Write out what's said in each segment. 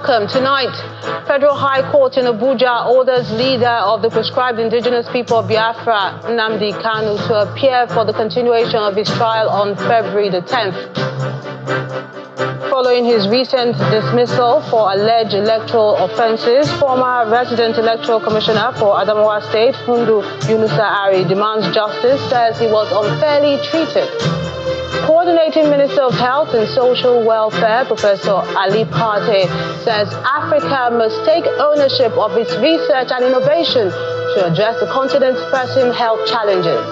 welcome. Tonight, Federal High Court in Abuja orders leader of the proscribed indigenous people of Biafra, Nnamdi Kanu, to appear for the continuation of his trial on February the 10th. Following his recent dismissal for alleged electoral offences, former resident electoral commissioner for Adamawa State, Fundu Yunusa Ari, demands justice, says he was unfairly treated. Coordinating Minister of Health and Social Welfare, Professor Ali Pate, says Africa must take ownership of its research and innovation to address the continent's pressing health challenges.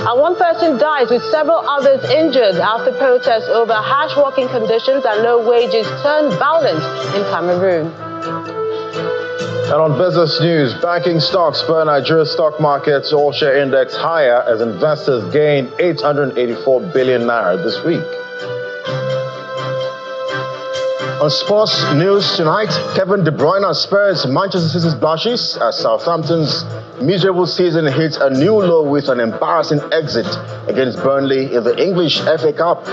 And one person dies with several others injured after protests over harsh working conditions and low wages turned violent in Cameroon. And on business news, banking stocks spur Nigeria's stock market's all-share index higher as investors gain 884 billion naira this week. On sports news tonight, Kevin De Bruyne spurs Manchester City's blushes as Southampton's miserable season hits a new low with an embarrassing exit against Burnley in the English FA Cup.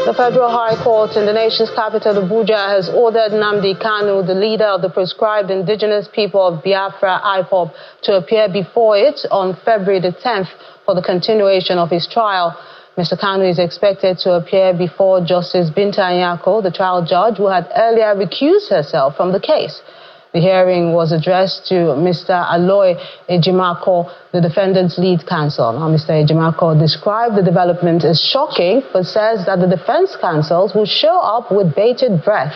The Federal High Court in the nation's capital, Abuja, has ordered Nnamdi Kanu, the leader of the proscribed indigenous people of Biafra, IPOB, to appear before it on February the 10th for the continuation of his trial. Mr. Kanu is expected to appear before Justice Binta Nyako, the trial judge, who had earlier recused herself from the case. The hearing was addressed to Mr. Aloy Ejimako, the defendant's lead counsel. Now, Mr. Ejimako described the development as shocking, but says that the defense counsels will show up with bated breath.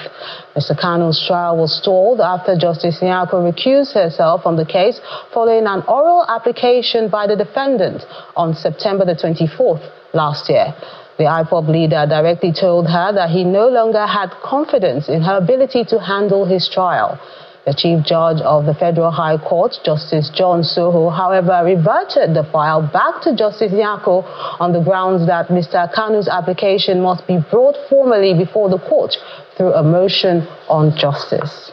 Mr. Kanu's trial was stalled after Justice Nyako recused herself from the case following an oral application by the defendant on September the 24th last year. The IPOB leader directly told her that he no longer had confidence in her ability to handle his trial. The Chief Judge of the Federal High Court, Justice John Soho, however, reverted the file back to Justice Nyako on the grounds that Mr. Kanu's application must be brought formally before the court through a motion on justice.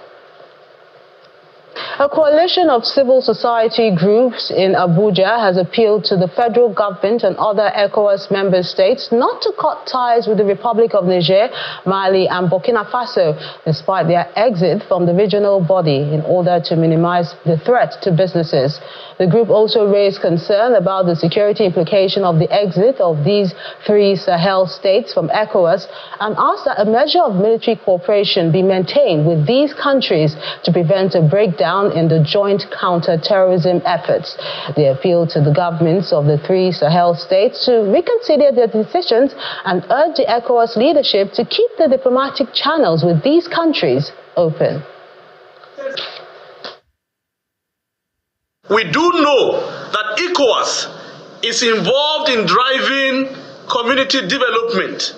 A coalition of civil society groups in Abuja has appealed to the federal government and other ECOWAS member states not to cut ties with the Republic of Niger, Mali and Burkina Faso, despite their exit from the regional body, in order to minimize the threat to businesses. The group also raised concern about the security implication of the exit of these three Sahel states from ECOWAS and asked that a measure of military cooperation be maintained with these countries to prevent a breakdown in the joint counter-terrorism efforts. They appealed to the governments of the three Sahel states to reconsider their decisions and urge the ECOWAS leadership to keep the diplomatic channels with these countries open. We do know that ECOWAS is involved in driving community development.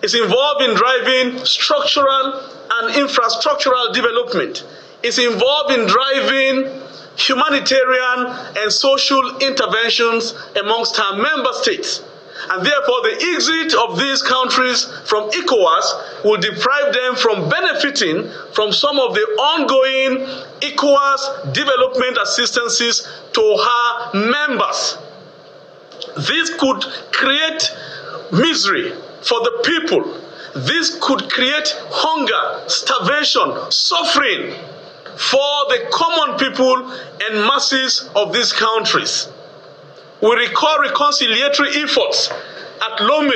It's involved in driving structural and infrastructural development. It's involved in driving humanitarian and social interventions amongst our member states. And therefore, the exit of these countries from ECOWAS will deprive them from benefiting from some of the ongoing ECOWAS development assistances to her members. This could create misery for the people. This could create hunger, starvation, suffering for the common people and masses of these countries. We recall reconciliatory efforts at Lome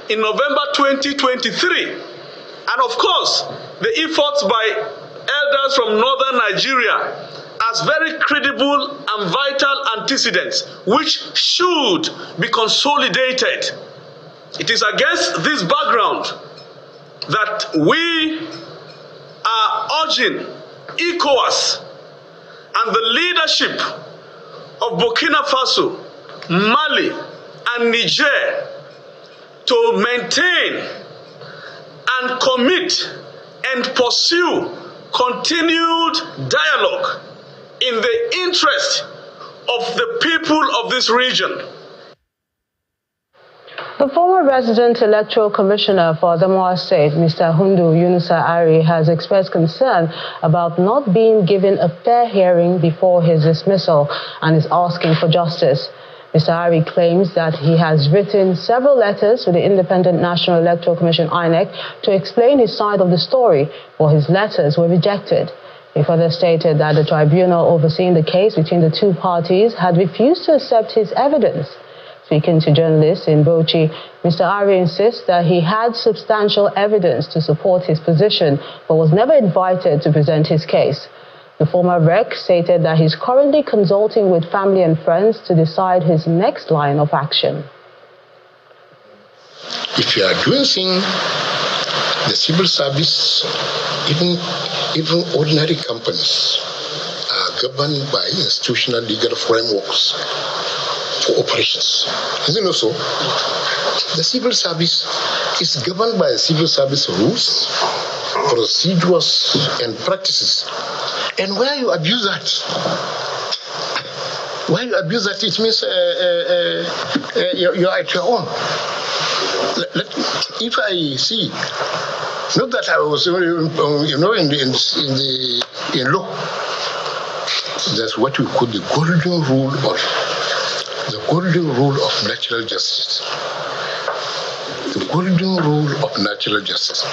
in November 2023. And of course, the efforts by elders from northern Nigeria as very credible and vital antecedents, which should be consolidated. It is against this background that we are urging ECOWAS and the leadership of Burkina Faso, Mali, and Niger to maintain and commit and pursue continued dialogue in the interest of the people of this region. The former resident electoral commissioner for Adamawa State, Mr. Hundu Yunusa Ari, has expressed concern about not being given a fair hearing before his dismissal and is asking for justice. Mr. Ari claims that he has written several letters to the Independent National Electoral Commission (INEC) to explain his side of the story, but his letters were rejected. He further stated that the tribunal overseeing the case between the two parties had refused to accept his evidence. Speaking to journalists in Bauchi, Mr. Ari insists that he had substantial evidence to support his position, but was never invited to present his case. The former rec stated that he's currently consulting with family and friends to decide his next line of action. If you are doing things, the civil service, even ordinary companies, are governed by institutional legal frameworks for operations. Isn't it so? The civil service is governed by civil service rules, procedures, and practices. And where you abuse that, it means you're at your own. If I see, not that I was, in law, that's what we call the golden rule of natural justice. The golden rule of natural justice,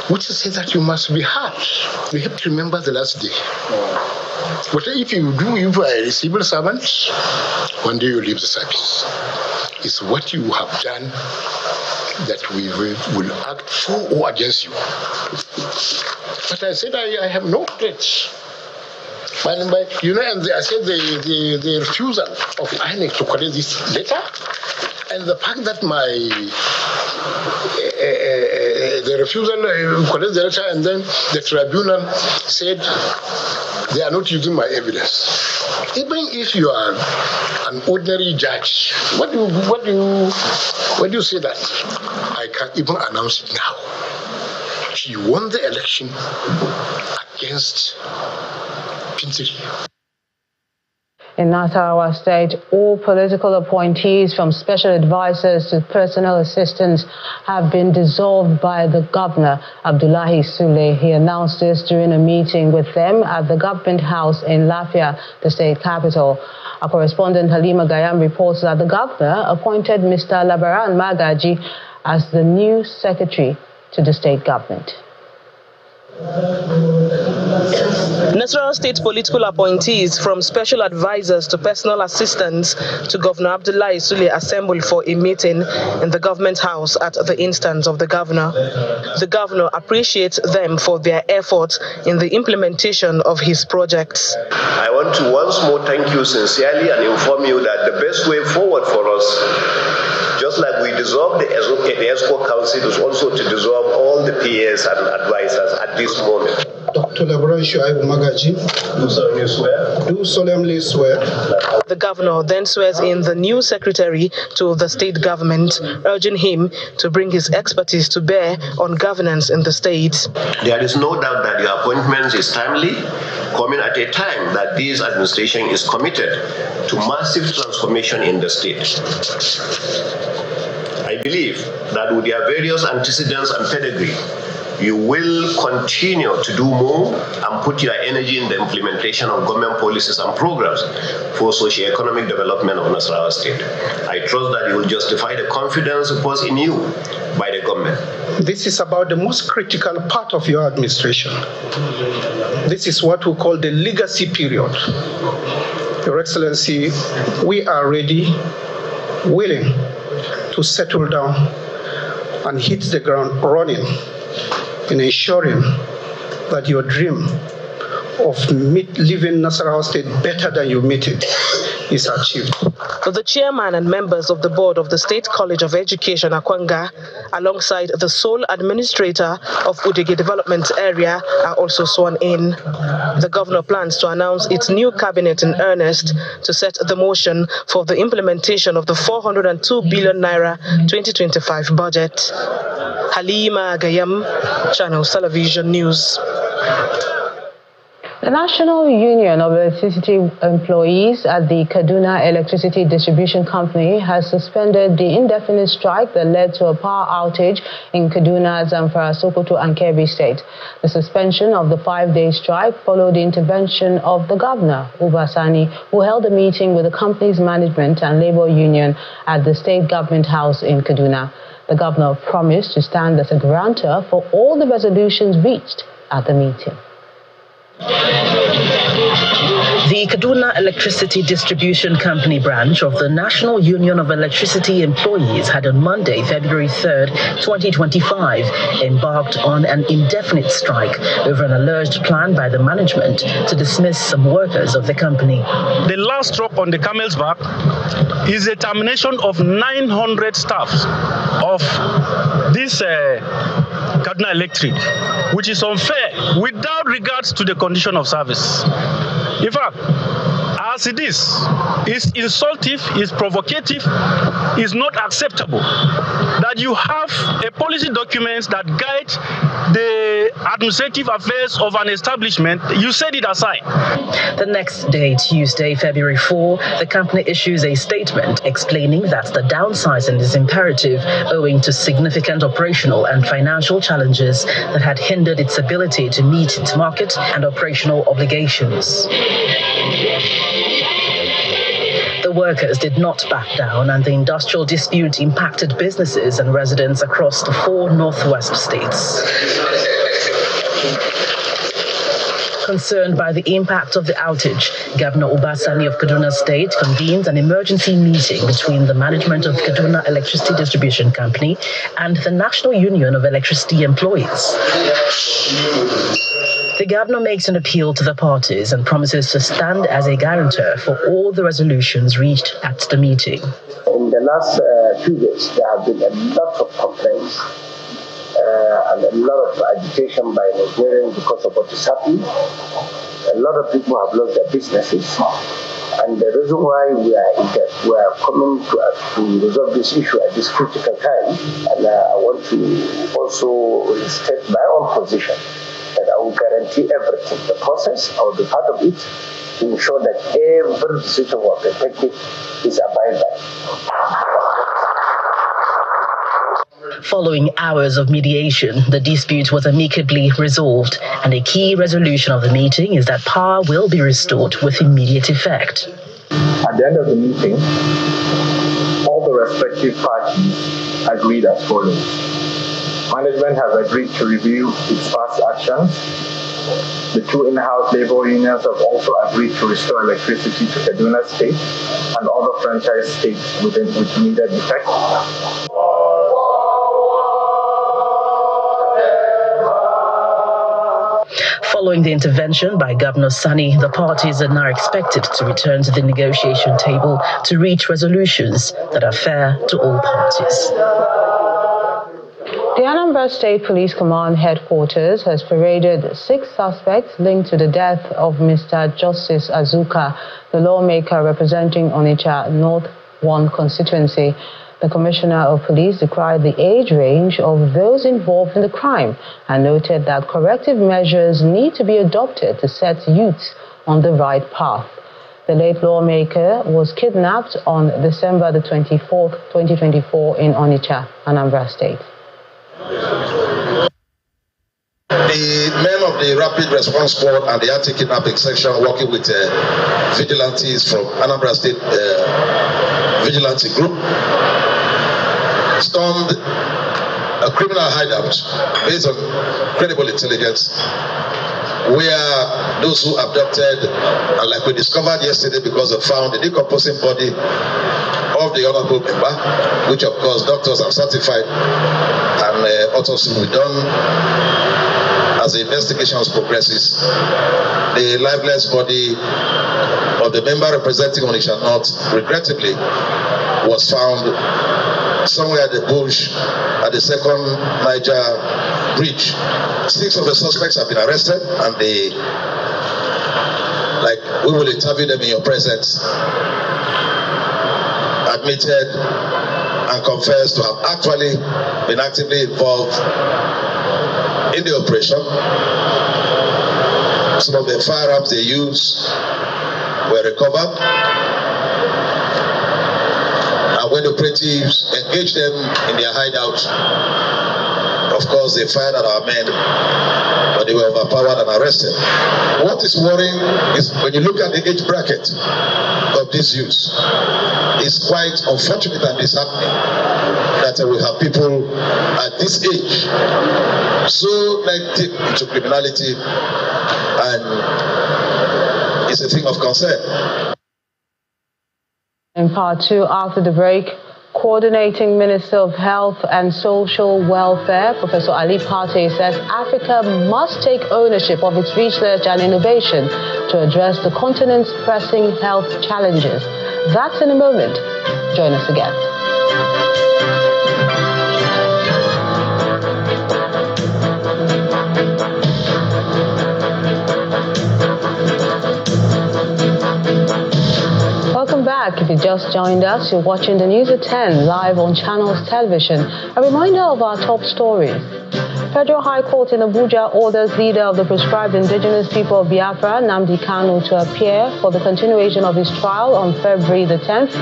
which says that you must be hard. You have to remember the last day. But if you are a civil servant, one day you leave the service. It's what you have done that we will act for or against you. But I said I have no threats. And I said the refusal of INEC to collect this letter, and the fact that the refusal to collect the letter, and then the tribunal said they are not using my evidence. Even if you are an ordinary judge, what do you say that? I can even announce it now. He won the election against Pintiri. In Nasarawa State, all political appointees from special advisors to personal assistants have been dissolved by the governor, Abdullahi Sule. He announced this during a meeting with them at the government house in Lafia, the state capital. Our correspondent Halima Gayam reports that the governor appointed Mr. Labaran Magaji as the new secretary to the state government. Nasarawa State political appointees from special advisors to personal assistants to Governor Abdullahi Sule assembled for a meeting in the government house at the instance of the governor. The governor appreciates them for their effort in the implementation of his projects. I want to once more thank you sincerely and inform you that the best way forward for us, just like we dissolved the ESCO Council, is also to dissolve all the PAs and advisors at this moment. Dr. Labaran Magaji, do solemnly swear. The governor then swears in the new secretary to the state government, urging him to bring his expertise to bear on governance in the state. There is no doubt that your appointment is timely, coming at a time that this administration is committed to massive transformation in the state. I believe that with your various antecedents and pedigree, you will continue to do more and put your energy in the implementation of government policies and programs for socio-economic development of Nasarawa State. I trust that you will justify the confidence reposed in you by the government. This is about the most critical part of your administration. This is what we call the legacy period. Your Excellency, we are ready, willing to settle down and hit the ground running in ensuring that your dream of leaving Nasarawa State better than you meet it is achieved. The chairman and members of the board of the State College of Education, Akwanga, alongside the sole administrator of Udege Development Area, are also sworn in. The governor plans to announce its new cabinet in earnest to set the motion for the implementation of the 402 billion naira 2025 budget. Halima Gayam, Channel Television News. The National Union of Electricity Employees at the Kaduna Electricity Distribution Company has suspended the indefinite strike that led to a power outage in Kaduna, Zamfara, Sokoto and Kebbi State. The suspension of the 5-day strike followed the intervention of the governor, Uba Sani, who held a meeting with the company's management and labor union at the state government house in Kaduna. The governor promised to stand as a guarantor for all the resolutions reached at the meeting. The Kaduna Electricity Distribution Company branch of the National Union of Electricity Employees had on Monday, February 3rd, 2025, embarked on an indefinite strike over an alleged plan by the management to dismiss some workers of the company. The last drop on the camel's back is a termination of 900 staffs of this Kaduna Electric, which is unfair without regards to the condition of service. In fact, as it is, it's insultive, it's provocative, it's not acceptable that you have a policy document that guides the administrative affairs of an establishment. You set it aside. The next day, Tuesday, February 4, the company issues a statement explaining that the downsizing is imperative owing to significant operational and financial challenges that had hindered its ability to meet its market and operational obligations. The workers did not back down, and the industrial dispute impacted businesses and residents across the 4 northwest states. Concerned by the impact of the outage, Governor Uba Sani of Kaduna State convened an emergency meeting between the management of Kaduna Electricity Distribution Company and the National Union of Electricity Employees. The governor makes an appeal to the parties and promises to stand as a guarantor for all the resolutions reached at the meeting. In the last 2 days, there have been a lot of complaints and a lot of agitation by Nigerians because of what is happening. A lot of people have lost their businesses. And the reason why we are coming to resolve this issue at this critical time, and I want to also state my own position, that I will guarantee everything. The process, I will be part of it to ensure that every decision we have taken is abided by. Following hours of mediation, the dispute was amicably resolved, and a key resolution of the meeting is that power will be restored with immediate effect. At the end of the meeting, all the respective parties agreed as follows. Management has agreed to review its past actions. The 2 in-house labor unions have also agreed to restore electricity to Kaduna State and other franchise states with immediate effect. Following the intervention by Governor Sani, the parties are now expected to return to the negotiation table to reach resolutions that are fair to all parties. The Anambra State Police Command headquarters has paraded 6 suspects linked to the death of Mr. Justice Azuka, the lawmaker representing Onitsha North 1 constituency. The Commissioner of Police decried the age range of those involved in the crime and noted that corrective measures need to be adopted to set youths on the right path. The late lawmaker was kidnapped on December the 24th, 2024 in Onitsha, Anambra State. The men of the Rapid Response Squad and the Anti-Kidnapping Section working with vigilantes from Anambra State Vigilante Group stormed a criminal hideout based on credible intelligence where those who abducted, and like we discovered yesterday because they found the decomposing body of the honorable member, which of course doctors have certified and autopsy will be done as the investigations progresses. The lifeless body of the member representing Onitsha North, regrettably, was found somewhere at the bush at the second Niger bridge. 6 of the suspects have been arrested, and we will interview them in your presence, admitted and confessed to have actually been actively involved in the operation. Some of the firearms they used were recovered. And when the operatives engaged them in their hideout, of course, they fired at our men, but they were overpowered and arrested. What is worrying is when you look at the age bracket of these youths, it's quite unfortunate and disheartening that we have people at this age so deep into criminality, and it's a thing of concern. In part two, after the break, Coordinating Minister of Health and Social Welfare, Professor Ali Pate, says Africa must take ownership of its research and innovation to address the continent's pressing health challenges. That's in a moment. Join us again. Welcome back. If you just joined us, you're watching the News at 10 live on Channels Television. A reminder of our top stories. Federal High Court in Abuja orders leader of the proscribed indigenous people of Biafra, Nnamdi Kanu, to appear for the continuation of his trial on February the 10th.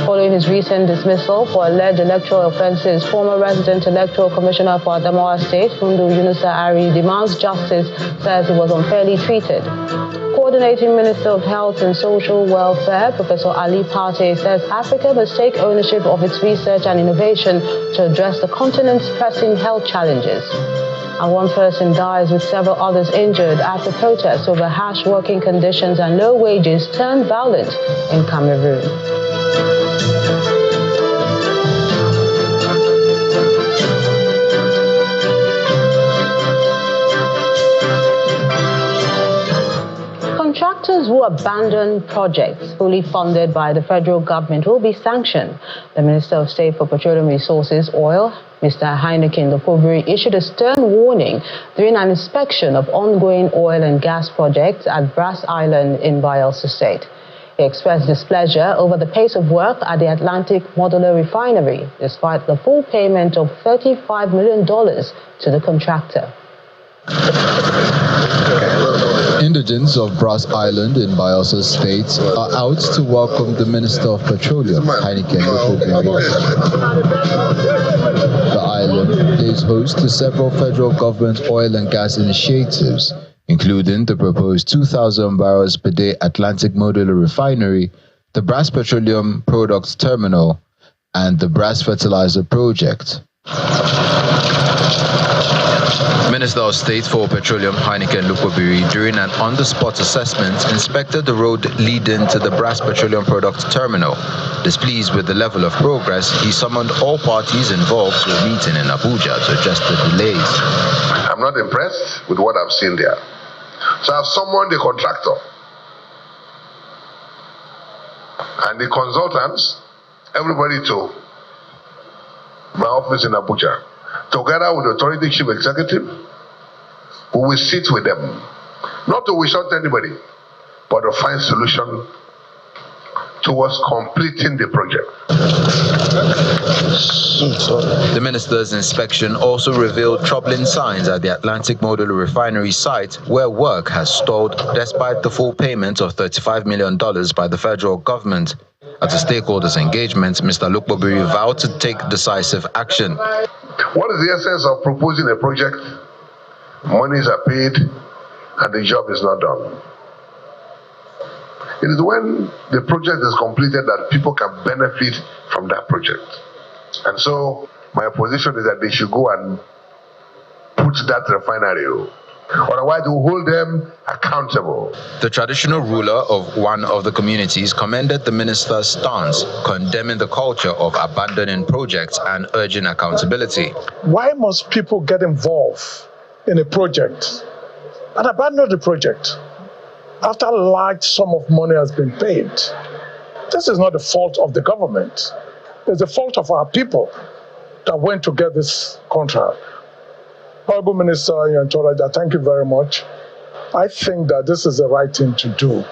Following his recent dismissal for alleged electoral offences, former resident electoral commissioner for Adamawa State, Fundu Yunusa Ari, demands justice, says he was unfairly treated. Coordinating Minister of Health and Social Welfare, Professor Ali Pate, says Africa must take ownership of its research and innovation to address the continent's pressing health challenges. And one person dies with several others injured after protests over harsh working conditions and low wages turned violent in Cameroon. Contractors who abandon projects fully funded by the federal government will be sanctioned. The Minister of State for Petroleum Resources, Oil, Mr. Heineken Lokobiri, issued a stern warning during an inspection of ongoing oil and gas projects at Brass Island in Bayelsa State. He expressed displeasure over the pace of work at the Atlantic Modular Refinery, despite the full payment of $35 million to the contractor. Indigents of Brass Island in Bayelsa State are out to welcome the Minister of Petroleum, Heineken Lokobiri. The island plays host to several federal government oil and gas initiatives, including the proposed 2,000 barrels per day Atlantic Modular Refinery, the Brass Petroleum Products Terminal, and the Brass Fertilizer Project. Minister of State for Petroleum Heineken Lokobiri, during an on-the-spot assessment, inspected the road leading to the Brass Petroleum Products Terminal. Displeased with the level of progress, he summoned all parties involved to a meeting in Abuja to address the delays. I'm not impressed with what I've seen there. So I've summoned the contractor and the consultants, everybody to my office in Abuja. Together with the authority chief executive, we will sit with them, not to wish out anybody, but to find solution towards completing the project. The minister's inspection also revealed troubling signs at the Atlantic Modular Refinery site, where work has stalled despite the full payment of $35 million by the federal government. At the stakeholders' engagement, Mr. Lokobiri vowed to take decisive action. What is the essence of proposing a project? Monies are paid and the job is not done. It is when the project is completed that people can benefit from that project. And so my position is that they should go and put that refinery. Otherwise, we'll hold them accountable. The traditional ruler of one of the communities commended the minister's stance, condemning the culture of abandoning projects and urging accountability. Why must people get involved in a project and abandon the project after a large sum of money has been paid? This is not the fault of the government. It's the fault of our people that went to get this contract. Honorable Minister Yantoraja, thank you very much. I think that this is the right thing to do.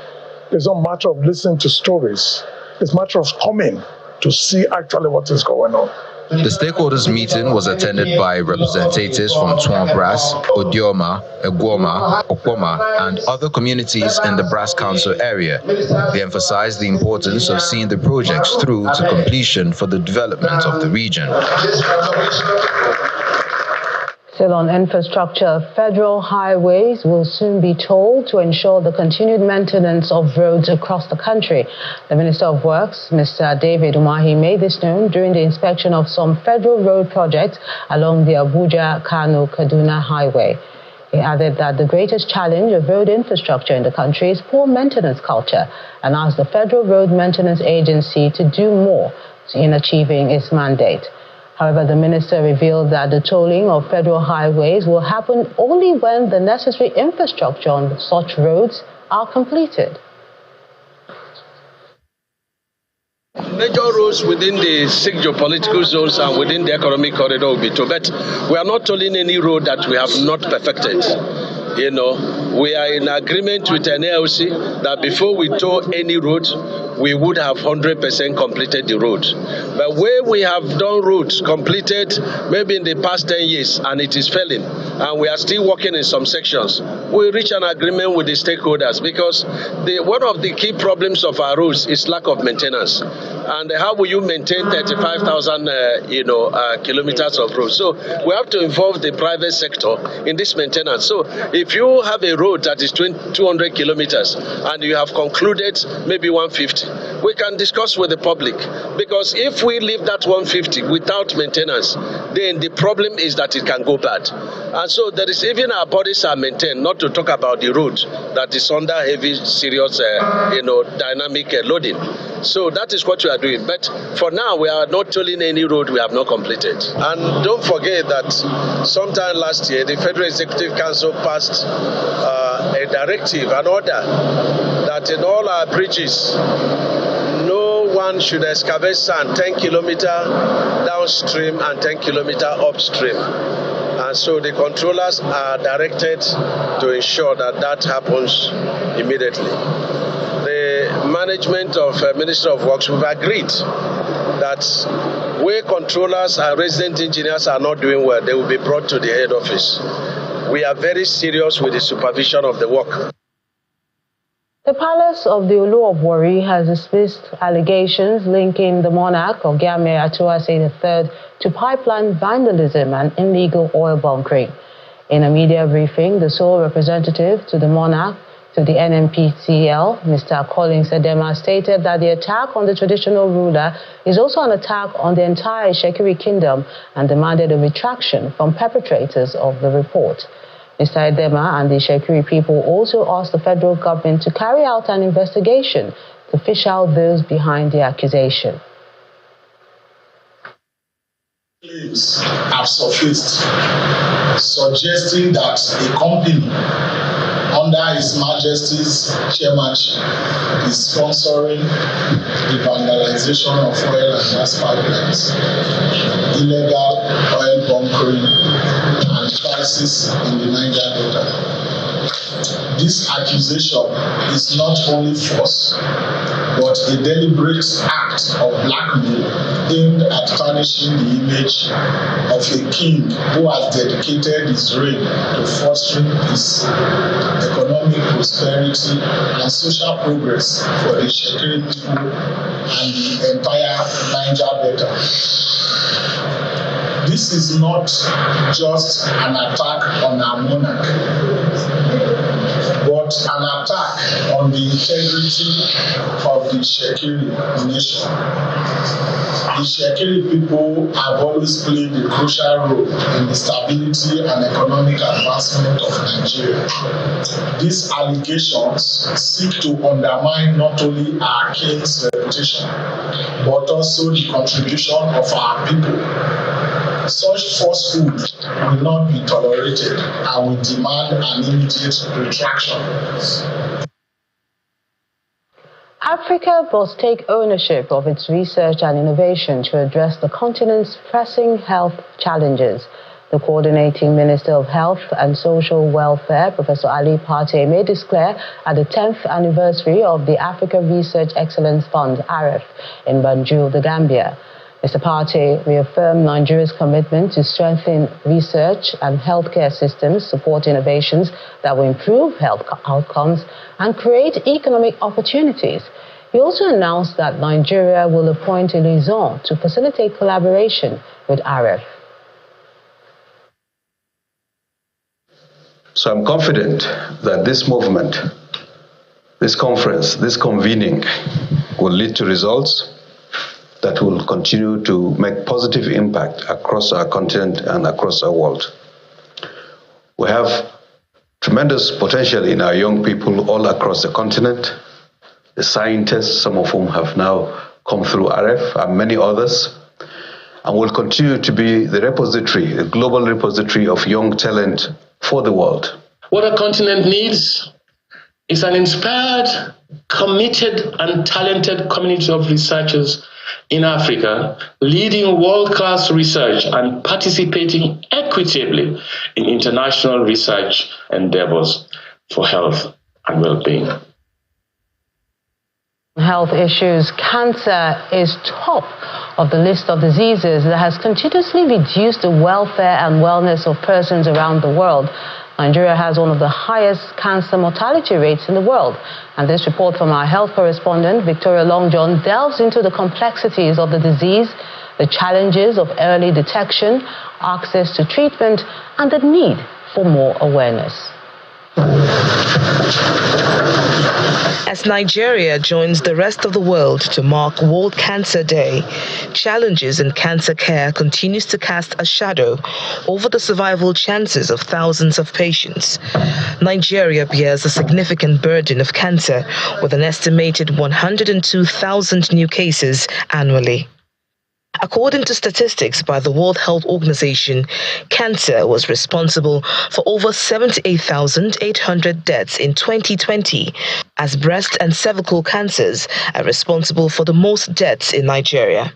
It's not a matter of listening to stories. It's a matter of coming to see actually what is going on. The stakeholders meeting was attended by representatives from Tuan Brass, Odioma, Egwoma, Okpoma, and other communities in the Brass Council area. They emphasized the importance of seeing the projects through to completion for the development of the region. Still on infrastructure, federal highways will soon be tolled to ensure the continued maintenance of roads across the country. The Minister of Works, Mr. David Umahi, made this known during the inspection of some federal road projects along the Abuja-Kano-Kaduna highway. He added that the greatest challenge of road infrastructure in the country is poor maintenance culture and asked the Federal Road Maintenance Agency to do more in achieving its mandate. However, the minister revealed that the tolling of federal highways will happen only when the necessary infrastructure on such roads are completed. Major roads within the 6 geopolitical zones and within the economic corridor will be tolled. But we are not tolling any road that we have not perfected. You know, we are in agreement with an ALC that before we toll any road, we would have 100% completed the road. But where we have done roads completed maybe in the past 10 years and it is failing, and we are still working in some sections, we reach an agreement with the stakeholders because one of the key problems of our roads is lack of maintenance. And how will you maintain 35,000 kilometers of roads? So we have to involve the private sector in this maintenance. So if you have a road that is 200 kilometers and you have concluded maybe 150, we can discuss with the public, because if we leave that 150 without maintenance, then the problem is that it can go bad. And so there is, even our bodies are maintained, not to talk about the road that is under heavy, serious, dynamic loading. So that is what we are doing. But for now, we are not tolling any road we have not completed. And don't forget that sometime last year, the Federal Executive Council passed a directive, an order, that in all our bridges, no one should excavate sand 10 kilometers downstream and 10 kilometers upstream. And so the controllers are directed to ensure that that happens immediately. The management of Ministry of Works, we've agreed that where controllers and resident engineers are not doing well, they will be brought to the head office. We are very serious with the supervision of the work. The Palace of the Olu of Warri has dismissed allegations linking the monarch of Gyame Atuase III to pipeline vandalism and illegal oil bunkering. In a media briefing, the sole representative to the monarch to the NNPCL, Mr. Collins Edema, stated that the attack on the traditional ruler is also an attack on the entire Shekiri kingdom and demanded a retraction from perpetrators of the report. Mr. Edema and the Shekiri people also asked the federal government to carry out an investigation to fish out those behind the accusation. Claims have surfaced suggesting that a company under His Majesty's chairmanship is sponsoring the vandalization of oil and gas pipelines, illegal oil bunkering, and crisis in the Niger Delta. This accusation is not only false, but a deliberate act of blackmail aimed at tarnishing the image of a king who has dedicated his reign to fostering peace, economic prosperity, and social progress for the Shekiri people and the entire Niger Delta. This is not just an attack on our monarch, but an attack on the integrity of the Shekiri nation. The Shekiri people have always played a crucial role in the stability and economic advancement of Nigeria. These allegations seek to undermine not only our king's reputation, but also the contribution of our people. Such falsehood will not be tolerated and will demand an immediate retraction. Africa must take ownership of its research and innovation to address the continent's pressing health challenges. The coordinating Minister of Health and Social Welfare, Professor Ali Pate, made this clear at the 10th anniversary of the Africa Research Excellence Fund, AREF, in Banjul, the Gambia. Mr. Partey reaffirmed Nigeria's commitment to strengthen research and healthcare systems, support innovations that will improve health outcomes and create economic opportunities. He also announced that Nigeria will appoint a liaison to facilitate collaboration with RF. So I'm confident that this movement, this conference, this convening will lead to results that will continue to make positive impact across our continent and across our world. We have tremendous potential in our young people all across the continent, the scientists, some of whom have now come through RF, and many others, and will continue to be the repository, the global repository of young talent for the world. What our continent needs is an inspired, committed, and talented community of researchers in Africa, leading world-class research and participating equitably in international research endeavors for health and well-being. Health issues. Cancer is top of the list of diseases that has continuously reduced the welfare and wellness of persons around the world. Nigeria has one of the highest cancer mortality rates in the world. And this report from our health correspondent, Victoria Longjohn, delves into the complexities of the disease, the challenges of early detection, access to treatment, and the need for more awareness. As Nigeria joins the rest of the world to mark World Cancer Day, challenges in cancer care continues to cast a shadow over the survival chances of thousands of patients. Nigeria bears a significant burden of cancer, with an estimated 102,000 new cases annually. According to statistics by the World Health Organization, cancer was responsible for over 78,800 deaths in 2020, as breast and cervical cancers are responsible for the most deaths in Nigeria.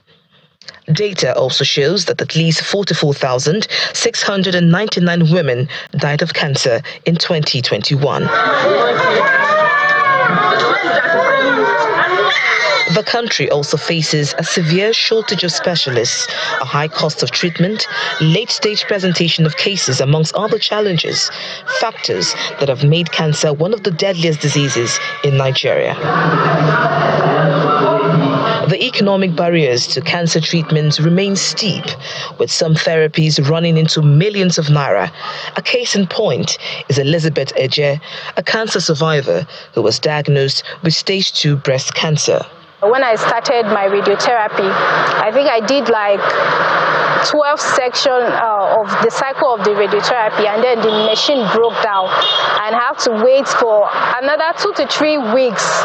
Data also shows that at least 44,699 women died of cancer in 2021. The country also faces a severe shortage of specialists, a high cost of treatment, late-stage presentation of cases, amongst other challenges, factors that have made cancer one of the deadliest diseases in Nigeria. The economic barriers to cancer treatment remain steep, with some therapies running into millions of naira. A case in point is Elizabeth Eje, a cancer survivor who was diagnosed with stage 2 breast cancer. When I started my radiotherapy, I think I did like 12 sections of the cycle of the radiotherapy, and then the machine broke down and I have to wait for another 2 to 3 weeks,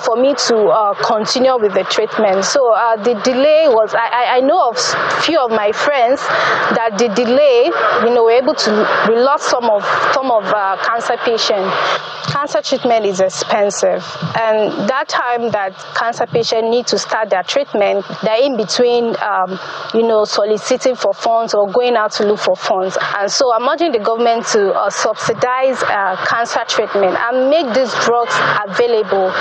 for me to continue with the treatment. So the delay was, I know of few of my friends that the delay, were able to, we lost some of cancer patients. Cancer treatment is expensive, and that time that cancer patients need to start their treatment, they're in between, soliciting for funds or going out to look for funds. And so I'm urging the government to subsidize cancer treatment and make these drugs available.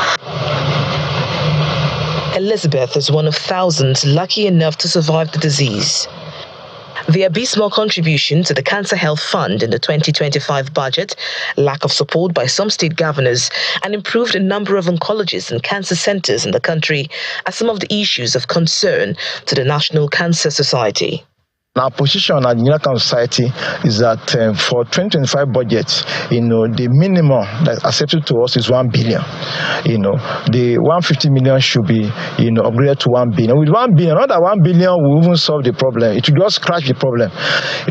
Elizabeth is one of thousands lucky enough to survive the disease. The abysmal contribution to the Cancer Health Fund in the 2025 budget, lack of support by some state governors, and improved number of oncologists and cancer centers in the country are some of the issues of concern to the National Cancer Society. Our position at the United Cancer Society is that for 2025 budget, the minimum that's accepted to us is 1 billion. The 150 million should be, upgraded to 1 billion. With 1 billion, not that 1 billion will even solve the problem. It will just scratch the problem.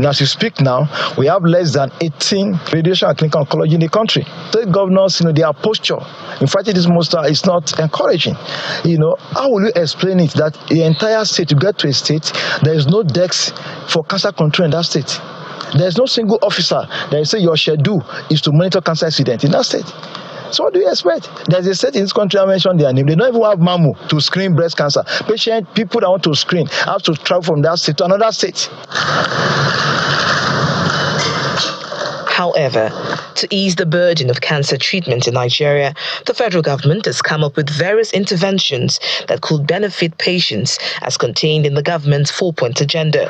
As you speak now, we have less than 18 radiation and clinical oncology in the country. State governors, their posture in fighting this monster is not encouraging. How will you explain it that the entire state, you get to a state, there is no desk for cancer control in that state? There's no single officer that say your schedule is to monitor cancer incident in that state. So what do you expect? There's a state in this country, I mentioned their name. They don't even have MAMU to screen breast cancer. People that want to screen have to travel from that state to another state. However, to ease the burden of cancer treatment in Nigeria, the federal government has come up with various interventions that could benefit patients as contained in the government's 4-point agenda.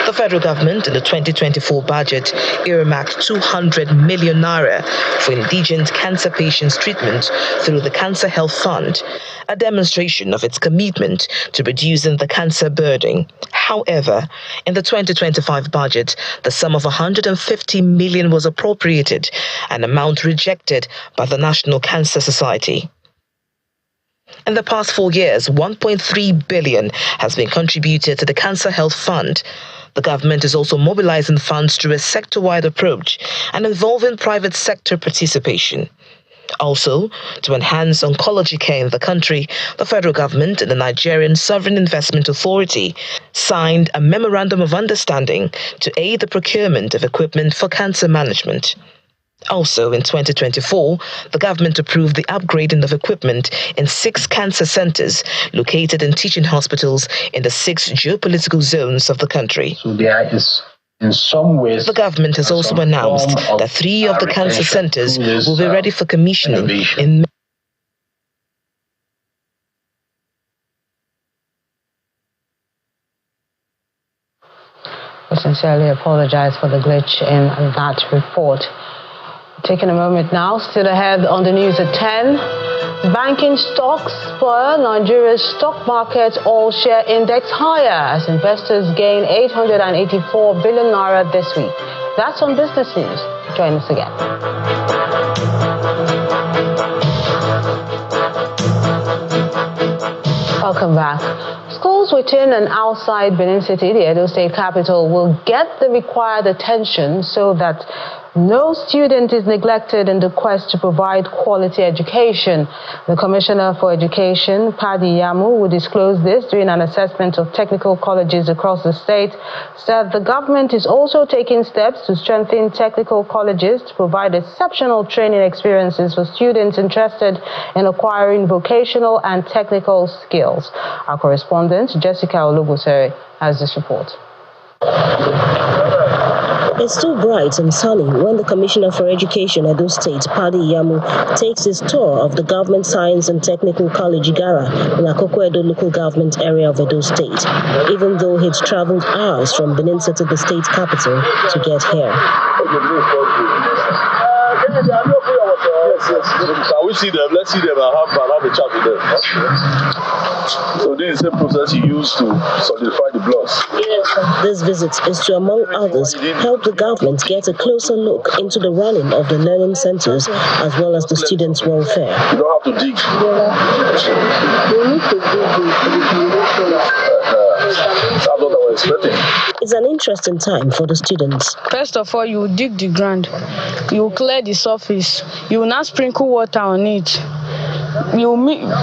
The federal government in the 2024 budget earmarked 200 million naira for indigent cancer patients' treatment through the Cancer Health Fund, a demonstration of its commitment to reducing the cancer burden. However, in the 2025 budget, the sum of 150 million was appropriated, an amount rejected by the National Cancer Society. In the past 4 years, 1.3 billion has been contributed to the Cancer Health Fund. The government is also mobilizing funds through a sector-wide approach and involving private sector participation. Also, to enhance oncology care in the country, the federal government and the Nigerian Sovereign Investment Authority signed a memorandum of understanding to aid the procurement of equipment for cancer management. Also, in 2024, the government approved the upgrading of equipment in 6 cancer centers located in teaching hospitals in the 6 geopolitical zones of the country. So there is, in some ways, the government has also announced that 3 of the cancer centers will be ready for commissioning in We sincerely apologize for the glitch in that report. Taking a moment now, still ahead on the news at 10. Banking stocks spur Nigeria's stock market all-share index higher as investors gain 884 billion naira this week. That's on Business News. Join us again. Welcome back. Schools within and outside Benin City, the Edo State capital, will get the required attention so that no student is neglected in the quest to provide quality education. The Commissioner for Education, Padi Yamu, will disclose this during an assessment of technical colleges across the state, said the government is also taking steps to strengthen technical colleges to provide exceptional training experiences for students interested in acquiring vocational and technical skills. Our correspondent, Jessica Olugusere, has this report. It's still bright and sunny when the Commissioner for Education, Edo State, Padi Yamu, takes his tour of the Government Science and Technical College Igara in Akoko Edo local government area of Edo State, even though he'd traveled hours from Benin City, the state capital, to get here. Can we see them? Let's see them and have a chat with them. So this is the process you use to solidify the blocks. This visit is to, among others, help the government get a closer look into the running of the learning centers as well as the students' welfare. You don't have to dig. That's what I was expecting. It's an interesting time for the students. First of all, you dig the ground, you clear the surface, you will now sprinkle water on it.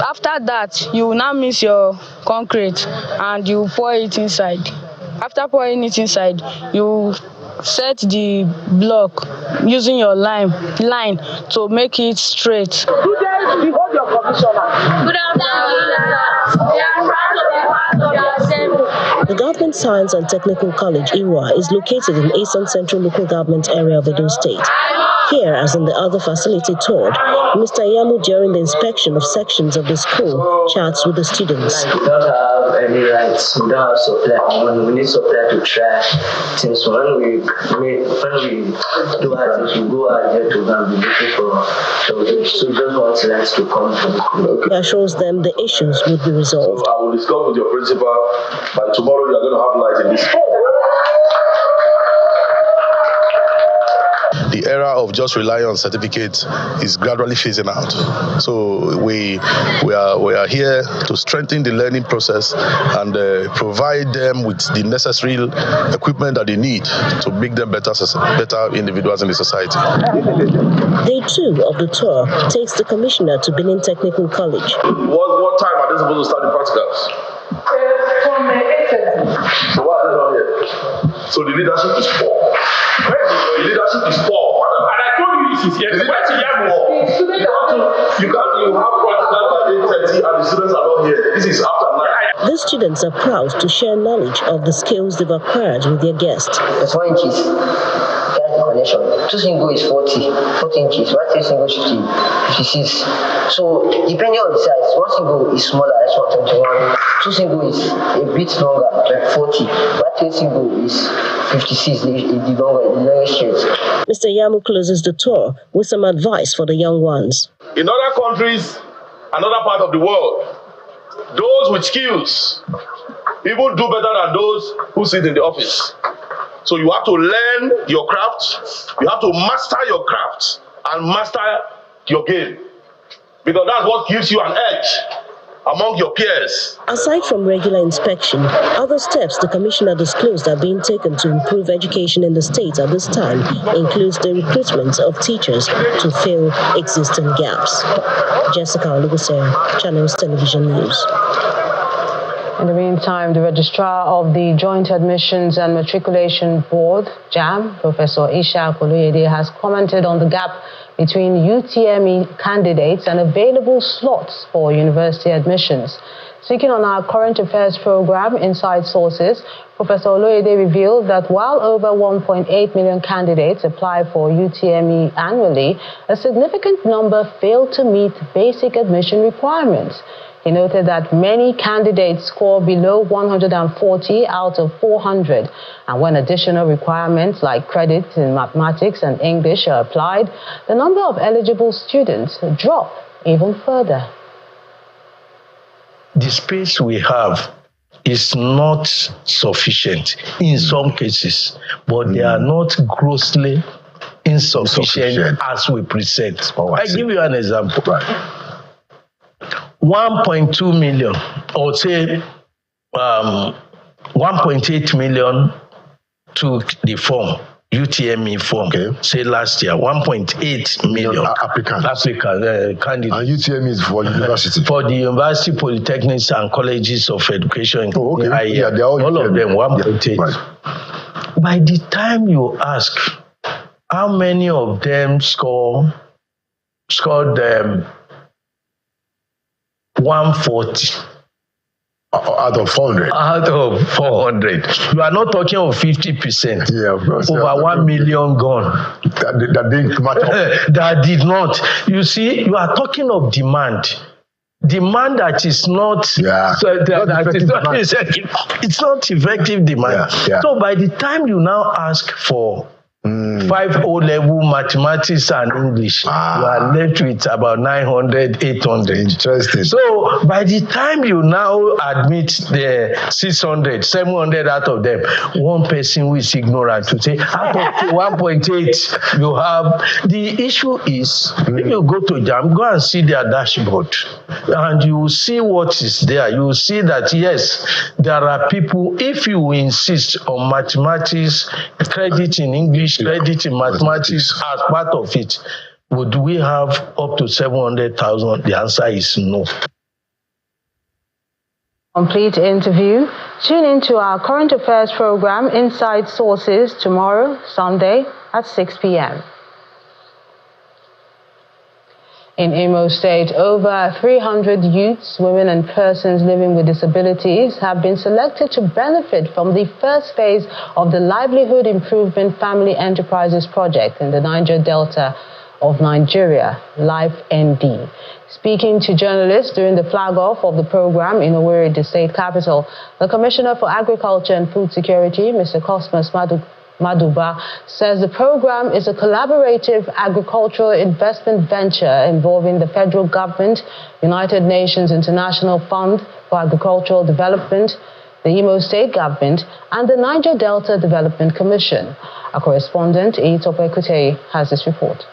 After that, you will now mix your concrete and you pour it inside. After pouring it inside, you set the block using your line to make it straight. Behold your commissioner. Good afternoon. The Government Science and Technical College, IWA, is located in Eastern Central Local Government Area of Edo State. Here, as in the other facility toured, Mr. Yamu, during the inspection of sections of the school, chats with the students. We don't have any rights, we don't have supply. We need supply to try things. When we do our things, we go out there to go and be looking for children. So just want students to come to the school. He assures them the issues would be resolved. So I will discuss with your principal. By tomorrow, you are going to have light in this school. The era of just relying on certificates is gradually phasing out. So we are here to strengthen the learning process and provide them with the necessary equipment that they need to make them better individuals in the society. Day 2 of the tour takes the commissioner to Benin Technical College. What time are they supposed to start the practicals? From 8:30. So what are they not here? So the leadership is poor. The leadership is poor. And I told you this is here. You have practicals by 8:30 and the students are not here. This is after 9. These students are proud to share knowledge of the skills they've acquired with their guests. The 4 inches, coronation. 2 single is 40 inches, 1 single 56. So depending on the size, 1 single is smaller, that's 121. 2 single is a bit longer, like 40. 1 single is 56, the longest straight. Mr. Yamu closes the tour with some advice for the young ones. In other countries, another part of the world, those with skills even do better than those who sit in the office. So you have to learn your craft, you have to master your craft and master your game, because that's what gives you an edge among your peers. Aside from regular inspection, other steps the Commissioner disclosed are being taken to improve education in the state at this time includes the recruitment of teachers to fill existing gaps. Jessica Oluguse, Channels Television News. In the meantime, the Registrar of the Joint Admissions and Matriculation Board, JAMB, Professor Ishaq Oloyede, has commented on the gap between UTME candidates and available slots for university admissions. Speaking on our current affairs program, Inside Sources, Professor Oloyede revealed that while over 1.8 million candidates apply for UTME annually, a significant number fail to meet basic admission requirements. He noted that many candidates score below 140 out of 400, and when additional requirements like credits in mathematics and English are applied, the number of eligible students drop even further. The space we have is not sufficient in some cases, but they are not grossly insufficient as we present. I give you an example. 1.2 million, or say 1.8 million took the form, UTME form, say last year, 1.8 million applicants, candidates. And UTME is for university? For the university, polytechnics and colleges of education. Yeah, they're all of them, 1.8. Yeah, right. By the time you ask, how many of them scored 140 out of 400. Out of 400. You are not talking of 50%. Yeah, of course. Over 1 million gone. That didn't match up. That did not. You see, you are talking of demand. Demand that is not, it's not effective demand. Yeah. So by the time you now ask for 5 O-level mathematics and English, you are left with about 900, 800. Interesting. So by the time you now admit the 600, 700 out of them, one person who is ignorant to say, out of 1.8, you have. The issue is, if you go to JAMB, go and see their dashboard, and you will see what is there. You will see that, yes, there are people, if you insist on mathematics, credit in English, credit in mathematics as part of it, would we have up to 700,000? The answer is no. Complete interview. Tune into our current affairs program, Inside Sources, tomorrow, Sunday at 6 p.m. In Imo State, over 300 youths, women and persons living with disabilities have been selected to benefit from the first phase of the Livelihood Improvement Family Enterprises Project in the Niger Delta of Nigeria, LifeND. Speaking to journalists during the flag-off of the program in Owerri, the state capital, the Commissioner for Agriculture and Food Security, Mr. Cosmas Maduba, says the program is a collaborative agricultural investment venture involving the federal government, United Nations International Fund for Agricultural Development, the Imo State government, and the Niger Delta Development Commission. Our correspondent, Itope Kutei, has this report.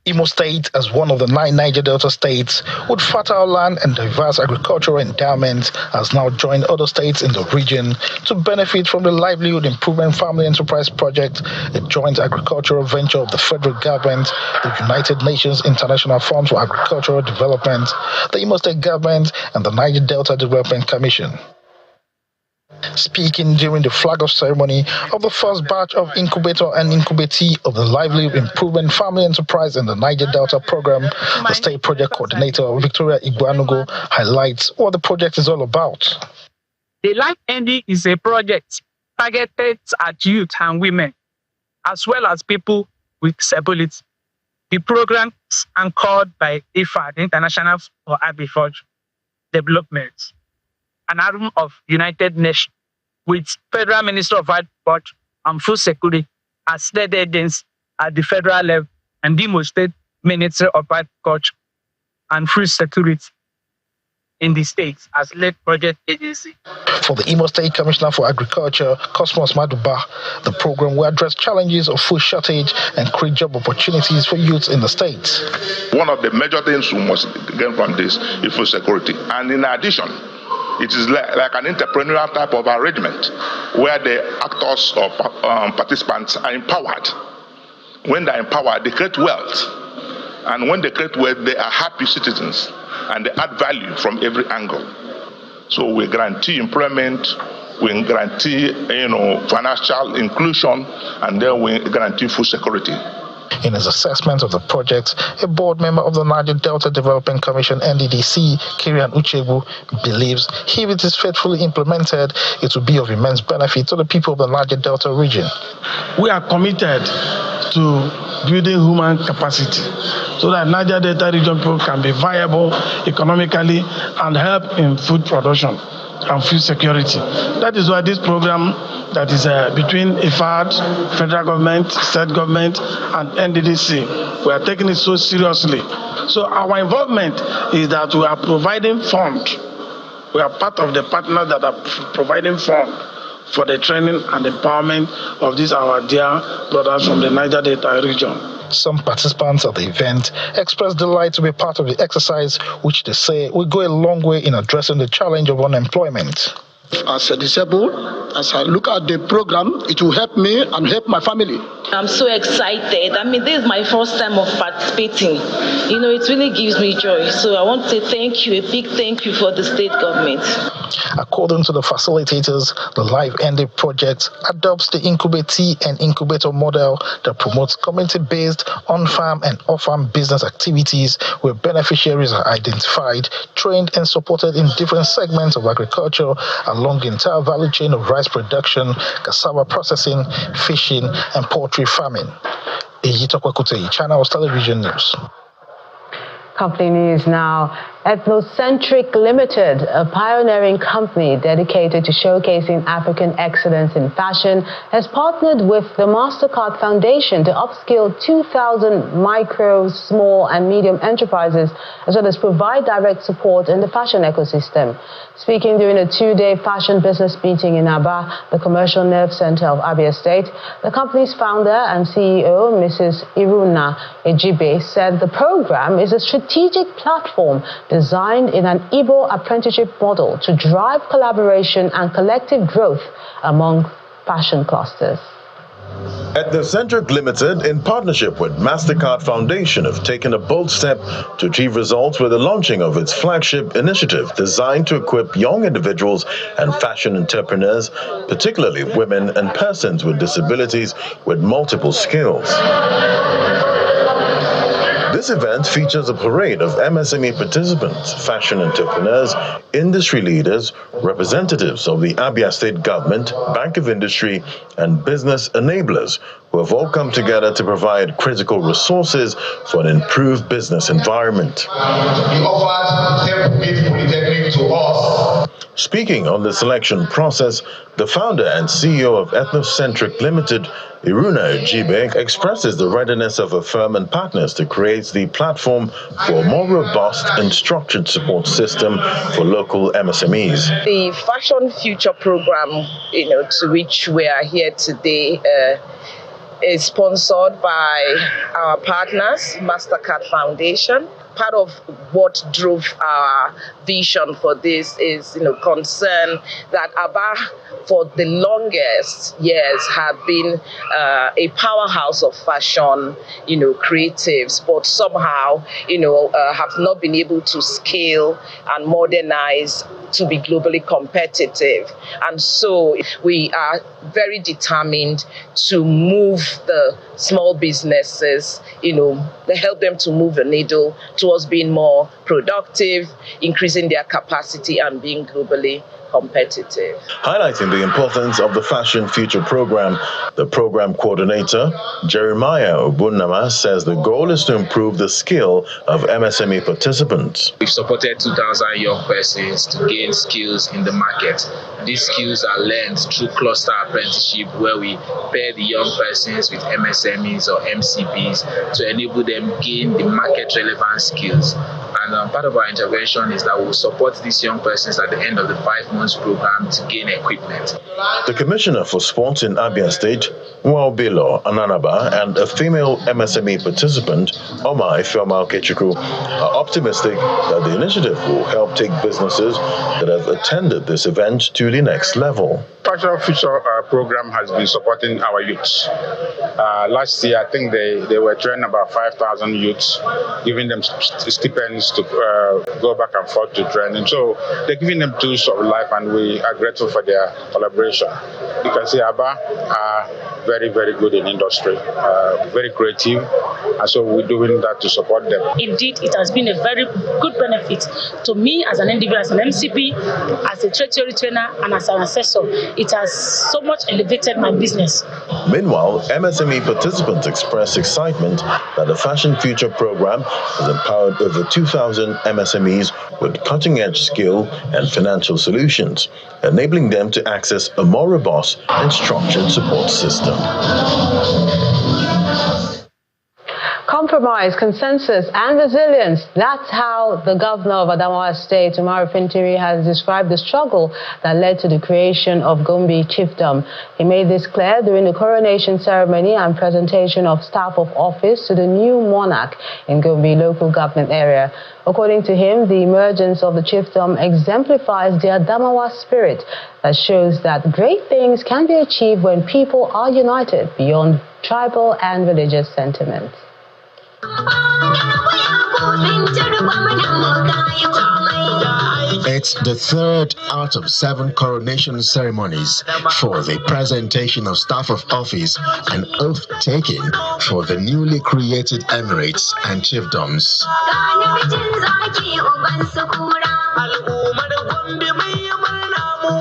Imo State, as one of the 9 Niger Delta states with fertile land and diverse agricultural endowments, has now joined other states in the region to benefit from the Livelihood Improvement Family Enterprise Project, a joint agricultural venture of the federal government, the United Nations International Fund for Agricultural Development, the Imo State government, and the Niger Delta Development Commission. Speaking during the flag-off ceremony of the first batch of incubator and incubatee of the Livelihood Improvement Family Enterprise in the Niger Delta program, the state project coordinator, Victoria Igbanugo, highlights what the project is all about. The Life Ending is a project targeted at youth and women, as well as people with disabilities. The program is anchored by IFAD, International for Agriculture Development, an arm of United Nations, with Federal Minister of Agriculture and Food Security as lead agents at the federal level, and the Imo State Ministry of Agriculture and Food Security in the states as lead project agency. For the Imo State Commissioner for Agriculture, Cosmos Maduba, the program will address challenges of food shortage and create job opportunities for youths in the state. One of the major things we must get from this is food security. And in addition, it is like an entrepreneurial type of arrangement where the actors or participants are empowered. When they're empowered, they create wealth. And when they create wealth, they are happy citizens and they add value from every angle. So we guarantee employment, we guarantee financial inclusion, and then we guarantee food security. In his assessment of the project, a board member of the Niger Delta Development Commission, NDDC, Kirian Uchebu, believes if it is faithfully implemented, it will be of immense benefit to the people of the Niger Delta region. We are committed to building human capacity so that Niger Delta region people can be viable economically and help in food production and food security. That is why this program that is between IFAD, federal government, state government, and NDDC, we are taking it so seriously. So our involvement is that we are providing funds. We are part of the partners that are providing funds for the training and empowerment of these our dear brothers from the Niger Delta region. Some participants at the event expressed delight to be part of the exercise, which they say will go a long way in addressing the challenge of unemployment. As a disabled, as I look at the program, it will help me and help my family. I'm so excited. This is my first time of participating. It really gives me joy. So I want to say thank you, a big thank you for the state government. According to the facilitators, the Life Ending project adopts the incubatee and incubator model that promotes community-based on-farm and off-farm business activities where beneficiaries are identified, trained and supported in different segments of agriculture along the entire value chain of rice production, cassava processing, fishing and poultry farming. Ejitokwe Kutei, Channels Television News. Company news now. Ethnocentric Limited, a pioneering company dedicated to showcasing African excellence in fashion, has partnered with the MasterCard Foundation to upskill 2,000 micro, small and medium enterprises, as well as provide direct support in the fashion ecosystem. Speaking during a two-day fashion business meeting in Aba, the commercial nerve center of Abia State, the company's founder and CEO, Mrs. Iruna Ejibe, said the program is a strategic platform designed in an Igbo apprenticeship model to drive collaboration and collective growth among fashion clusters. Ethnocentric Limited, in partnership with MasterCard Foundation, have taken a bold step to achieve results with the launching of its flagship initiative designed to equip young individuals and fashion entrepreneurs, particularly women and persons with disabilities, with multiple skills. This event features a parade of MSME participants, fashion entrepreneurs, industry leaders, representatives of the Abia State Government, Bank of Industry, and business enablers who have all come together to provide critical resources for an improved business environment. He offered self-made polytechnic to us. Speaking on the selection process, the founder and CEO of Ethnocentric Limited, Iruna Ejibe, expresses the readiness of her firm and partners to create the platform for a more robust and structured support system for local MSMEs. The Fashion Future program, to which we are here today, is sponsored by our partners, MasterCard Foundation, part of what drove our vision for this is, concern that Aba, for the longest years, have been a powerhouse of fashion, creatives, but somehow, have not been able to scale and modernize to be globally competitive. And so we are very determined to move the small businesses, help them to move the needle towards being more productive, increasing their capacity and being globally competitive. Highlighting the importance of the Fashion Future program, the program coordinator, Jeremiah Obunnama, says the goal is to improve the skill of MSME participants. We've supported 2,000 young persons to gain skills in the market. These skills are learned through cluster apprenticeship, where we pair the young persons with MSMEs or MCPs to enable them gain the market relevant skills. And part of our intervention is that we'll support these young persons at the end of the 5 months program to gain equipment. The Commissioner for Sports in Abia State, Nwaobilo Anambra, and a female MSME participant, Oma Ifeoma Okechukwu, are optimistic that the initiative will help take businesses that have attended this event to the next level. Fashion Future program has been supporting our youths. Last year, I think they were training about 5,000 youths, giving them stipends to go back and forth to training. So they're giving them tools of life, and we are grateful for their collaboration. You can see Aba are very, very good in industry, very creative, and so we're doing that to support them. Indeed, it has been a very good benefit to me as an individual, as an MCP, as a trade theory trainer, and as an assessor. It has so much elevated my business. Meanwhile, MSME participants expressed excitement that the Fashion Future program has empowered over 2,000 MSMEs with cutting-edge skill and financial solutions, enabling them to access a more robust and structured support system. Compromise, consensus, and resilience. That's how the governor of Adamawa State, Umaru Fintiri, has described the struggle that led to the creation of Gombi chiefdom. He made this clear during the coronation ceremony and presentation of staff of office to the new monarch in Gombi local government area. According to him, the emergence of the chiefdom exemplifies the Adamawa spirit that shows that great things can be achieved when people are united beyond tribal and religious sentiments. It's the third out of 7 coronation ceremonies for the presentation of staff of office and oath-taking for the newly created emirates and chiefdoms.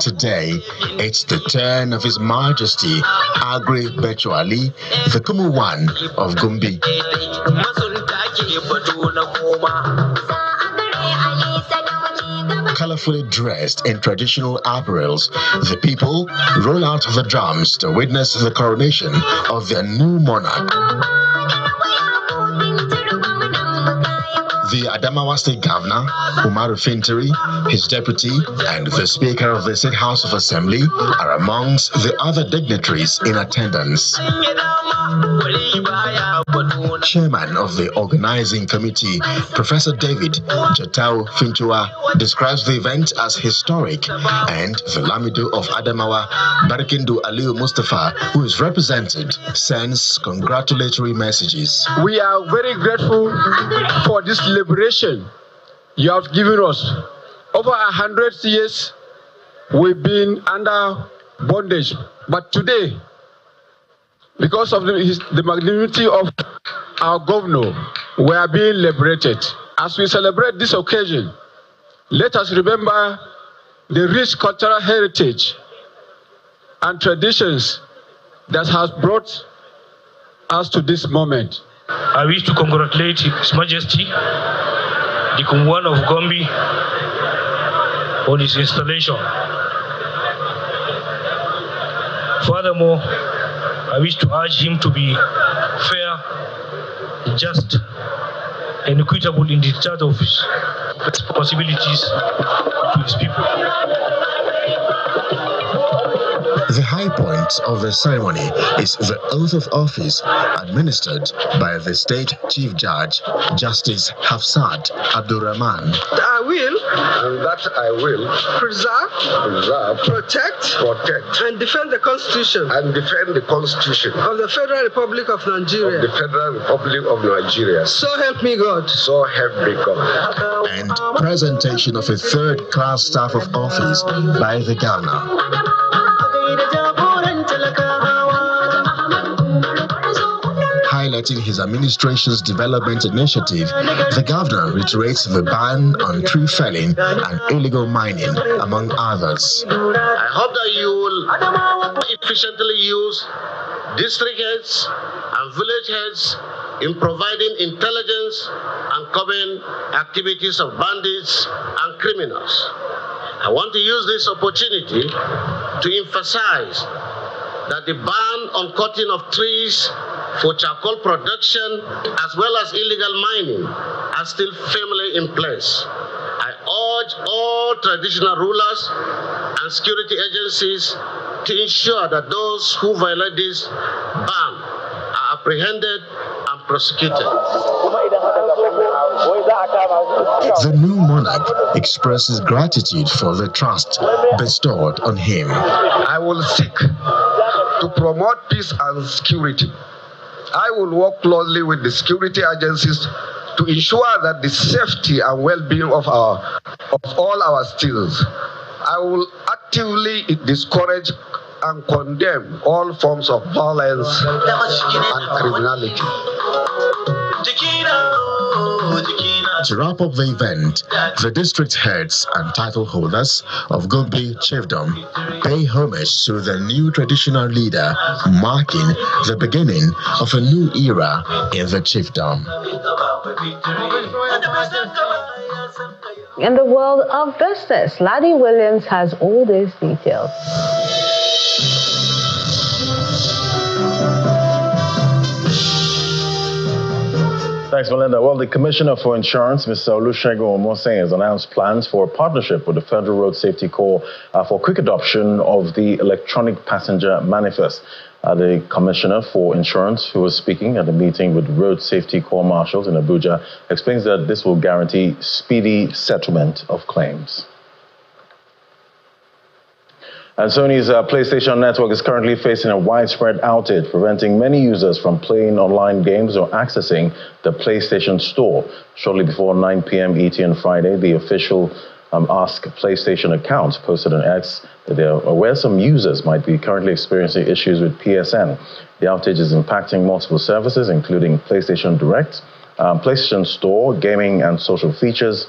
Today, it's the turn of His Majesty Agri Bechuali, the Kumu I of Gombi. Colorfully dressed in traditional apparels, the people roll out the drums to witness the coronation of their new monarch. The Adamawa State Governor, Umaru Fintiri, his deputy, and the Speaker of the State House of Assembly are amongst the other dignitaries in attendance. Chairman of the organizing committee, Professor David Jatau Fintua, describes the event as historic, and the Lamido of Adamawa, Barikindu Aliu Mustafa, who is represented, sends congratulatory messages. We are very grateful for this liberation you have given us. Over 100 years, we've been under bondage, but today, because of the magnanimity of our governor, we are being liberated. As we celebrate this occasion, let us remember the rich cultural heritage and traditions that has brought us to this moment. I wish to congratulate His Majesty, the Kumwan of Gombi, on his installation. Furthermore, I wish to urge him to be fair, just, and equitable in the discharge of his responsibilities to his people. The high point of the ceremony is the oath of office administered by the State Chief Judge, Justice Hafsat Abdurrahman. I will, and that I will preserve, protect, and defend the Constitution of the Federal Republic of Nigeria. So help me God. So help me God. And presentation of a third-class staff of office by the governor. Highlighting his administration's development initiative, the governor reiterates the ban on tree felling and illegal mining, among others. I hope that you will efficiently use district heads and village heads in providing intelligence and covering activities of bandits and criminals. I want to use this opportunity to emphasize that the ban on cutting of trees for charcoal production as well as illegal mining are still firmly in place. I urge all traditional rulers and security agencies to ensure that those who violate this ban are apprehended and prosecuted. The new monarch expresses gratitude for the trust bestowed on him. I will seek to promote peace and security. I will work closely with the security agencies to ensure that the safety and well-being of all our citizens. I will actively discourage and condemn all forms of violence and criminality. To wrap up the event, the district heads and title holders of Gombi Chiefdom pay homage to the new traditional leader, marking the beginning of a new era in the chiefdom. In the world of business, Laddie Williams has all these details. Thanks, Melinda. Well, the Commissioner for Insurance, Mr. Olusegun Omosen, has announced plans for a partnership with the Federal Road Safety Corps for quick adoption of the electronic passenger manifest. The Commissioner for Insurance, who was speaking at a meeting with Road Safety Corps marshals in Abuja, explains that this will guarantee speedy settlement of claims. And Sony's PlayStation network is currently facing a widespread outage, preventing many users from playing online games or accessing the PlayStation Store. Shortly before 9 p.m. ET on Friday, the official Ask PlayStation account posted on X that they are aware some users might be currently experiencing issues with PSN. The outage is impacting multiple services, including PlayStation Direct, PlayStation Store, gaming and social features,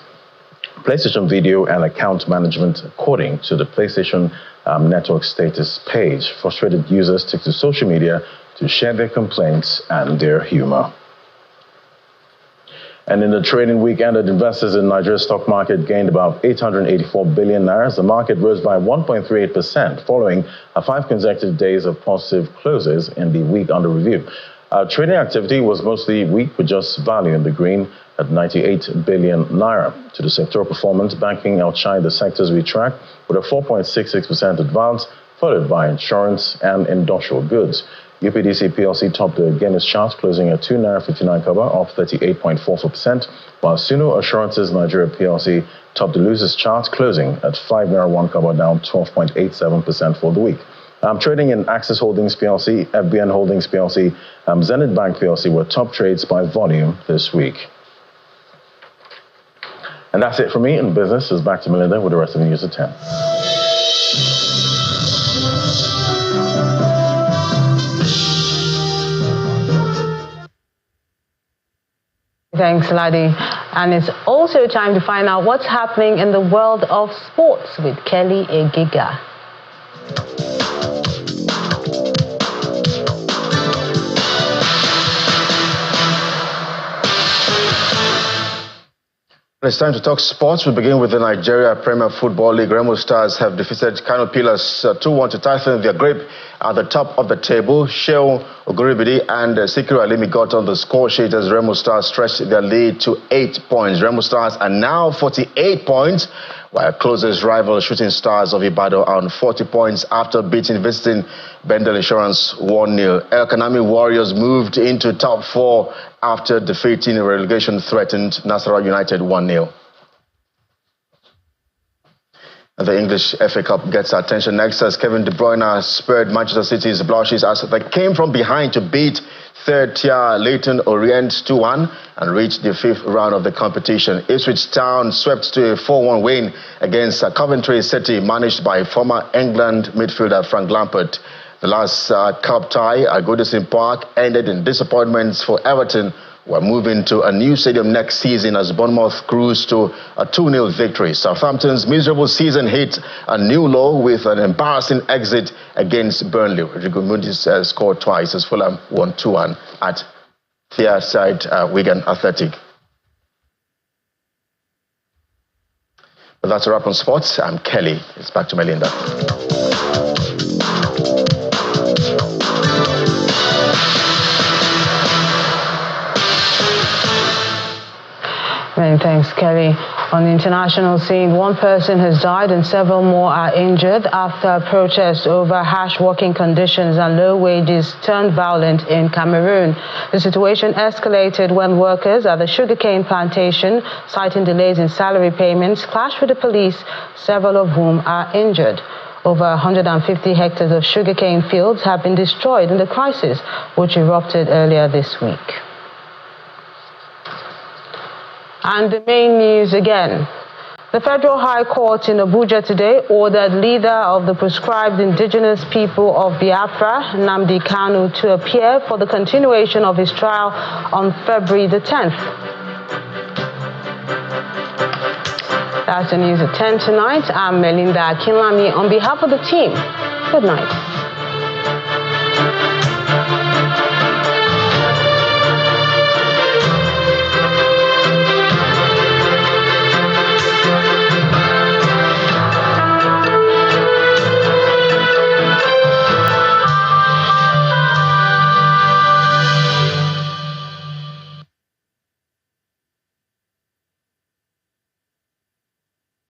PlayStation Video, and account management, according to the PlayStation network status page. Frustrated users took to social media to share their complaints and their humor. And in the trading week ended, investors in Nigeria's stock market gained about 884 billion naira. The market rose by 1.38%, following 5 consecutive days of positive closes in the week under review. Trading activity was mostly weak, with just value in the green at 98 billion naira. To the sectoral performance, banking outshined the sectors we track with a 4.66% advance, followed by insurance and industrial goods. UPDC PLC topped the Guinness chart, closing at 2.59 Naira, off 38.44%, while Suno Assurances Nigeria PLC topped the losers chart, closing at 5.01 Naira, down 12.87% for the week. Trading in Access Holdings PLC, FBN Holdings PLC, Zenith Bank PLC were top trades by volume this week. And that's it from me in business. It's back to Melinda with the rest of the news at 10. Thanks, Laddie. And it's also time to find out what's happening in the world of sports with Kelly Egiga. It's time to talk sports. We begin with the Nigeria Premier Football League. Remo Stars have defeated Kano Pillars 2-1 to tighten their grip at the top of the table. Shehu Oguribidi and Sikiru Alimi got on the score sheet as Remo Stars stretched their lead to 8 points. Remo Stars are now 48 points while closest rival Shooting Stars of Ibadan are on 40 points after beating visiting Bendel Insurance 1-0. El Kanami Warriors moved into top 4 after defeating relegation threatened Nasarawa United 1-0. The English FA Cup gets attention next as Kevin De Bruyne spurred Manchester City's blushes as they came from behind to beat third-tier Leyton Orient 2-1 and reached the 5th round of the competition. Ipswich Town swept to a 4-1 win against Coventry City, managed by former England midfielder Frank Lampard. The last cup tie at Goodison Park ended in disappointments for Everton. We're moving to a new stadium next season as Bournemouth cruise to a 2-0 victory. Southampton's miserable season hit a new low with an embarrassing exit against Burnley. Rodrigo Muniz scored twice as Fulham won 2-1 at Thearside Wigan Athletic. But that's a wrap on sports. I'm Kelly. It's back to Melinda. Many thanks, Kelly. On the international scene, one person has died and several more are injured after protests over harsh working conditions and low wages turned violent in Cameroon. The situation escalated when workers at the sugarcane plantation, citing delays in salary payments, clashed with the police, several of whom are injured. Over 150 hectares of sugarcane fields have been destroyed in the crisis, which erupted earlier this week. And the main news again. The Federal High Court in Abuja today ordered leader of the proscribed indigenous people of Biafra, Nnamdi Kanu, to appear for the continuation of his trial on February the 10th. That's the news at 10 tonight. I'm Melinda Akinlami on behalf of the team. Good night.